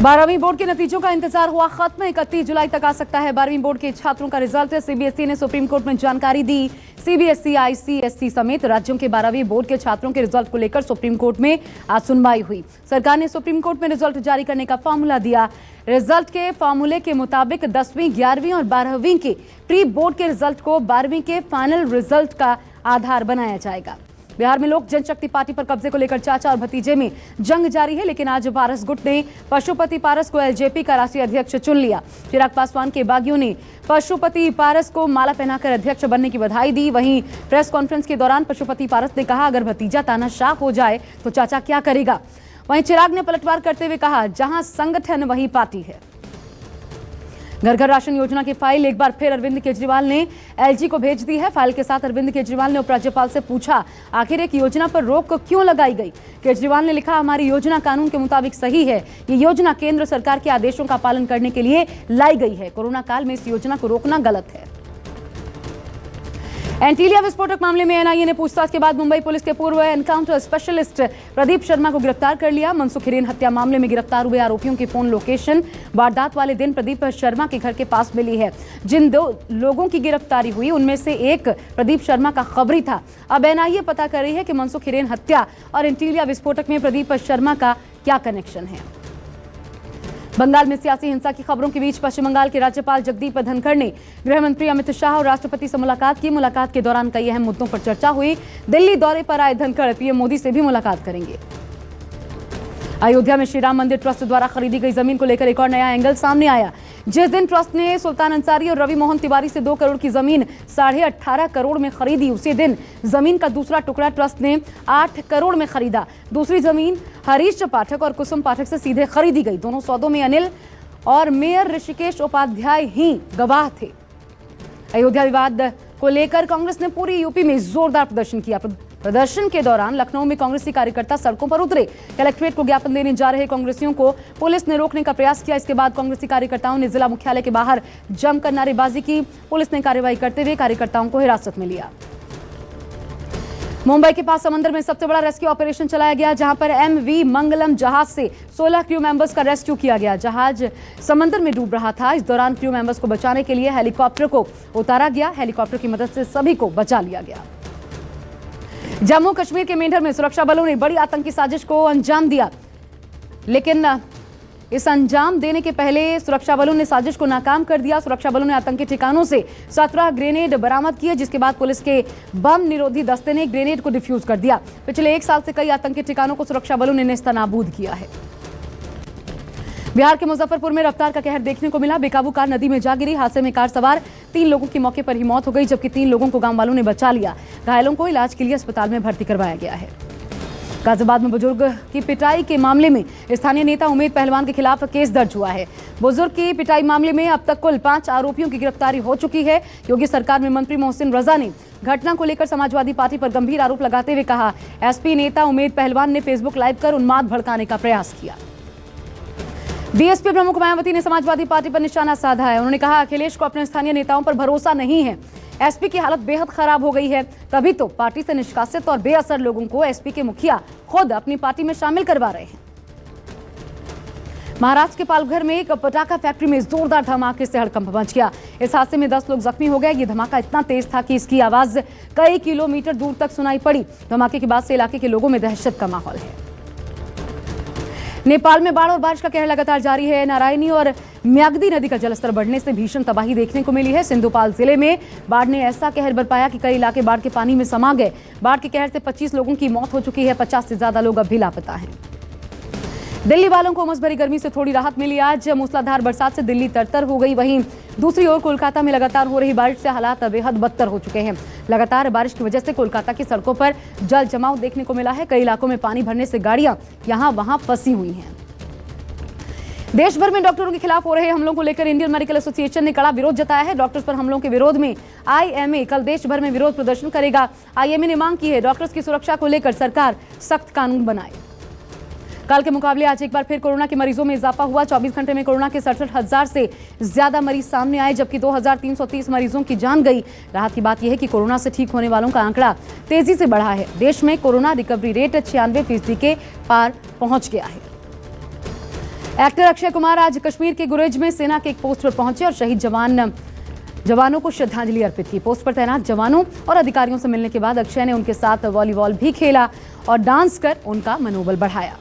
12वीं बोर्ड के नतीजों का इंतजार हुआ खत्म। 31 जुलाई तक आ सकता है 12वीं बोर्ड के छात्रों का रिजल्ट। सीबीएसई ने सुप्रीम कोर्ट में जानकारी दी। सीबीएसई, आईसीएसई समेत राज्यों के 12वीं बोर्ड के छात्रों के रिजल्ट को लेकर सुप्रीम कोर्ट में आज सुनवाई हुई। सरकार ने सुप्रीम कोर्ट में रिजल्ट जारी करने का फॉर्मूला दिया। रिजल्ट के फॉर्मूले के मुताबिक 10वीं, 11वीं और 12वीं के प्री बोर्ड के रिजल्ट को 12वीं के फाइनल रिजल्ट का आधार बनाया जाएगा। बिहार में लोक जनशक्ति पार्टी पर कब्जे को लेकर चाचा और भतीजे में जंग जारी है, लेकिन आज पारस गुट ने पशुपति पारस को एलजेपी का राष्ट्रीय अध्यक्ष चुन लिया। चिराग पासवान के बागियों ने पशुपति पारस को माला पहनाकर अध्यक्ष बनने की बधाई दी। वहीं प्रेस कॉन्फ्रेंस के दौरान पशुपति पारस ने कहा, अगर भतीजा तानाशाह हो जाए तो चाचा क्या करेगा। वहीं चिराग ने पलटवार करते हुए कहा, जहां संगठन वही पार्टी है। घर घर राशन योजना की फाइल एक बार फिर अरविंद केजरीवाल ने एलजी को भेज दी है। फाइल के साथ अरविंद केजरीवाल ने उपराज्यपाल से पूछा, आखिर एक योजना पर रोक क्यों लगाई गई। केजरीवाल ने लिखा, हमारी योजना कानून के मुताबिक सही है। ये योजना केंद्र सरकार के आदेशों का पालन करने के लिए लाई गई है। कोरोना काल में इस योजना को रोकना गलत है। एंटीलिया विस्फोटक मामले में एनआईए ने पूछताछ के बाद मुंबई पुलिस के पूर्व एनकाउंटर स्पेशलिस्ट प्रदीप शर्मा को गिरफ्तार कर लिया। मनसुख हिरेन हत्या मामले में गिरफ्तार हुए आरोपियों की फोन लोकेशन वारदात वाले दिन प्रदीप शर्मा के घर के पास मिली है। जिन 2 लोगों की गिरफ्तारी हुई उनमें से एक प्रदीप शर्मा का खबरी था। अब एनआईए पता कर रही है कि मनसुख हिरेन हत्या और एंटीलिया विस्फोटक में प्रदीप शर्मा का क्या कनेक्शन है। बंगाल में सियासी हिंसा की खबरों के बीच पश्चिम बंगाल के राज्यपाल जगदीप धनखड़ ने गृह मंत्री अमित शाह और राष्ट्रपति से मुलाकात की। मुलाकात के दौरान कई अहम मुद्दों पर चर्चा हुई। दिल्ली दौरे पर आए धनखड़ पीएम मोदी से भी मुलाकात करेंगे। अयोध्या में श्री राम मंदिर ट्रस्ट द्वारा खरीदी गई जमीन को लेकर एक और नया एंगल सामने आया। जिस दिन ट्रस्ट ने सुल्तान अंसारी और रवि मोहन तिवारी से 2 करोड़ की जमीन 18.5 करोड़ में खरीदी, उसी दिन जमीन का दूसरा टुकड़ा ट्रस्ट ने 8 करोड़ में खरीदा। दूसरी जमीन हरीश पाठक और कुसुम पाठक से सीधे खरीदी गई। दोनों सौदों में अनिल और मेयर ऋषिकेश उपाध्याय ही गवाह थे। अयोध्या विवाद को लेकर कांग्रेस ने पूरी यूपी में जोरदार प्रदर्शन किया। प्रदर्शन के दौरान लखनऊ में कांग्रेसी कार्यकर्ता सड़कों पर उतरे। कलेक्ट्रेट को ज्ञापन देने जा रहे कांग्रेसियों को पुलिस ने रोकने का प्रयास किया। इसके बाद कांग्रेसी कार्यकर्ताओं ने जिला मुख्यालय के बाहर जमकर नारेबाजी की। पुलिस ने कार्रवाई करते हुए कार्यकर्ताओं को हिरासत में लिया। मुंबई के पास समंदर में सबसे बड़ा रेस्क्यू ऑपरेशन चलाया गया, जहां पर एमवी मंगलम जहाज से 16 क्रू मेंबर्स का रेस्क्यू किया गया। जहाज समंदर में डूब रहा था। इस दौरान क्रू मेंबर्स को बचाने के लिए हेलीकॉप्टर को उतारा गया। हेलीकॉप्टर की मदद से सभी को बचा लिया गया। जम्मू कश्मीर के मेंढर में सुरक्षा बलों ने बड़ी आतंकी साजिश को अंजाम दिया, लेकिन इस अंजाम देने के पहले सुरक्षा बलों ने साजिश को नाकाम कर दिया। सुरक्षा बलों ने आतंकी ठिकानों से 17 ग्रेनेड बरामद किए, जिसके बाद पुलिस के बम निरोधी दस्ते ने ग्रेनेड को डिफ्यूज कर दिया। पिछले 1 साल से कई आतंकी ठिकानों को सुरक्षा बलों ने नेस्तनाबूद किया है। बिहार के मुजफ्फरपुर में रफ्तार का कहर देखने को मिला। बेकाबू कार नदी में जा गिरी। हादसे में कार सवार 3 लोगों की मौके पर ही मौत हो गई, जबकि 3 लोगों को गांव वालों ने बचा लिया। घायलों को इलाज के लिए अस्पताल में भर्ती करवाया गया है। गाजियाबाद में बुजुर्ग की पिटाई के मामले में स्थानीय नेता उमेद पहलवान के खिलाफ केस दर्ज हुआ है। बुजुर्ग की पिटाई मामले में अब तक कुल 5 आरोपियों की गिरफ्तारी हो चुकी है। योगी सरकार में मंत्री मोहसिन रजा ने घटना को लेकर समाजवादी पार्टी पर गंभीर आरोप लगाते हुए कहा, एसपी नेता उमेद पहलवान ने फेसबुक लाइव कर उन्माद भड़काने का प्रयास किया। बीएसपी प्रमुख मायावती ने समाजवादी पार्टी पर निशाना साधा है। उन्होंने कहा, अखिलेश को अपने स्थानीय नेताओं पर भरोसा नहीं है। एसपी की हालत बेहद खराब हो गई है, तभी तो पार्टी से निष्कासित और बेअसर लोगों को एसपी के मुखिया खुद अपनी पार्टी में शामिल करवा रहे हैं। महाराष्ट्र के पालघर में एक पटाखा फैक्ट्री में जोरदार धमाके से हड़कंप मच गया। इस हादसे में 10 लोग जख्मी हो गए। ये धमाका इतना तेज था कि इसकी आवाज कई किलोमीटर दूर तक सुनाई पड़ी। धमाके के बाद से इलाके के लोगों में दहशत का माहौल है। नेपाल में बाढ़ और बारिश का कहर लगातार जारी है। नारायणी और म्याग्दी नदी का जलस्तर बढ़ने से भीषण तबाही देखने को मिली है। सिंधुपाल जिले में बाढ़ ने ऐसा कहर बरपाया कि कई इलाके बाढ़ के पानी में समा गए। बाढ़ के कहर से 25 लोगों की मौत हो चुकी है। 50 से ज्यादा लोग अब भी लापता हैं। दिल्ली वालों को उमस भरी गर्मी से थोड़ी राहत मिली। आज मूसलाधार बरसात से दिल्ली तरतर हो गई। वहीं दूसरी ओर कोलकाता में लगातार हो रही बारिश से हालात बेहद बदतर हो चुके हैं। लगातार बारिश की वजह से कोलकाता की सड़कों पर जल जमाव देखने को मिला है। कई इलाकों में पानी भरने से गाड़ियां यहां वहां फंसी हुई हैं। देश भर में डॉक्टरों के खिलाफ हो रहे हमलों को लेकर इंडियन मेडिकल एसोसिएशन ने कड़ा विरोध जताया है। डॉक्टर्स पर हमलों के विरोध में आईएमए कल देश भर में विरोध प्रदर्शन करेगा। आईएमए ने मांग की है, डॉक्टर्स की सुरक्षा को लेकर सरकार सख्त कानून बनाए। कल के मुकाबले आज एक बार फिर कोरोना के मरीजों में इजाफा हुआ। 24 घंटे में कोरोना के 67,000 से ज्यादा मरीज सामने आए, जबकि 2,330 मरीजों की जान गई। राहत की बात यह है कि कोरोना से ठीक होने वालों का आंकड़ा तेजी से बढ़ा है। देश में कोरोना रिकवरी रेट 96% के पार पहुंच गया है। एक्टर अक्षय कुमार आज कश्मीर के गुरेज में सेना के एक पोस्ट पर पहुंचे और शहीद जवानों को श्रद्धांजलि अर्पित की। पोस्ट पर तैनात जवानों और अधिकारियों से मिलने के बाद अक्षय ने उनके साथ वॉलीबॉल भी खेला और डांस कर उनका मनोबल बढ़ाया।